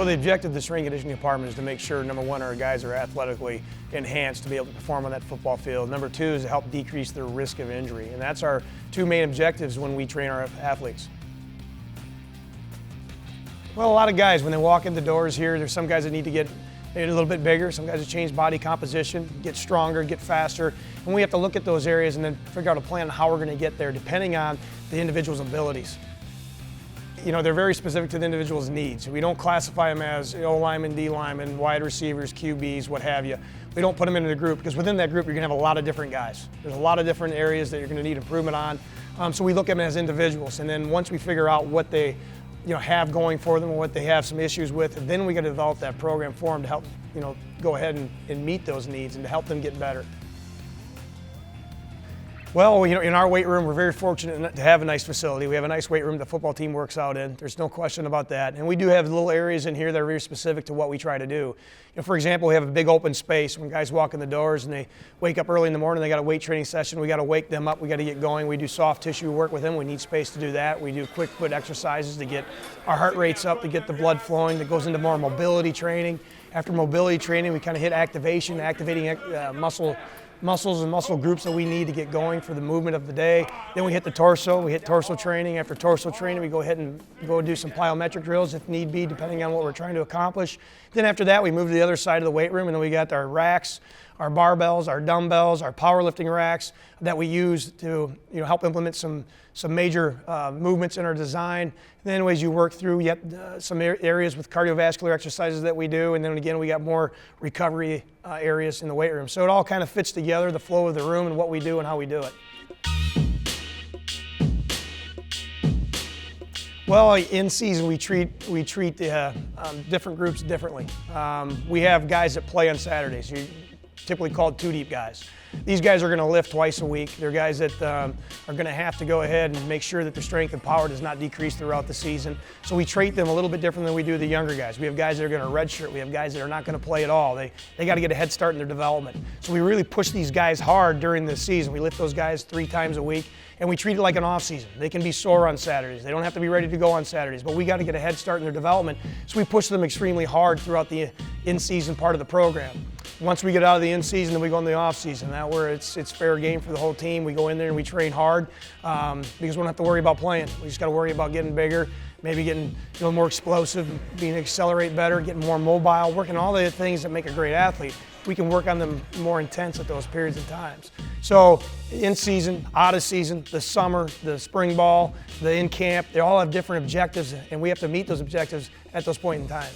Well, the objective of the strength and conditioning department is to make sure, number one, our guys are athletically enhanced to be able to perform on that football field. Number two is to help decrease their risk of injury. And that's our two main objectives when we train our athletes. Well, a lot of guys, when they walk in the doors here, there's some guys that need to get a little bit bigger, some guys that change body composition, get stronger, get faster. And we have to look at those areas and then figure out a plan on how we're going to get there depending on the individual's abilities. You know, they're very specific to the individual's needs. We don't classify them as O linemen, D linemen, wide receivers, QBs, what have you. We don't put them into the group because within that group you're going to have a lot of different guys. There's a lot of different areas that you're going to need improvement on. So we look at them as individuals, and then once we figure out what they have going for them and what they have some issues with, and then we got to develop that program for them to help go ahead and meet those needs and to help them get better. Well, in our weight room, we're very fortunate to have a nice facility. We have a nice weight room the football team works out in. There's no question about that. And we do have little areas in here that are very specific to what we try to do. For example, we have a big open space. When guys walk in the doors and they wake up early in the morning, they got a weight training session. We got to wake them up. We got to get going. We do soft tissue work with them. We need space to do that. We do quick foot exercises to get our heart rates up, to get the blood flowing. That goes into more mobility training. After mobility training, we kind of hit activation, activating muscles and muscle groups that we need to get going for the movement of the day. Then we hit the torso. We hit torso training. After torso training, we go ahead and do some plyometric drills if need be, depending on what we're trying to accomplish. Then after that, we move to the other side of the weight room, and then we got our racks, our barbells, our dumbbells, our powerlifting racks that we use to help implement some major movements in our design. And then as you work through, you have some areas with cardiovascular exercises that we do, and then again we got more recovery areas in the weight room. So it all kind of fits together, the flow of the room and what we do and how we do it. Well, in season we treat different groups differently. We have guys that play on Saturdays. Typically called two-deep guys. These guys are going to lift twice a week. They're guys that are going to have to go ahead and make sure that their strength and power does not decrease throughout the season. So we treat them a little bit different than we do the younger guys. We have guys that are going to redshirt. We have guys that are not going to play at all. They got to get a head start in their development. So we really push these guys hard during the season. We lift those guys 3 times a week, and we treat it like an off season. They can be sore on Saturdays. They don't have to be ready to go on Saturdays, but we got to get a head start in their development. So we push them extremely hard throughout the in-season part of the program. Once we get out of the in-season, then we go into the off-season. That where it's fair game for the whole team. We go in there and we train hard because we don't have to worry about playing. We just got to worry about getting bigger, maybe getting more explosive, being able to accelerate better, getting more mobile, working all the things that make a great athlete. We can work on them more intense at those periods of times. So in season, out of season, the summer, the spring ball, the in camp, they all have different objectives, and we have to meet those objectives at those points in time.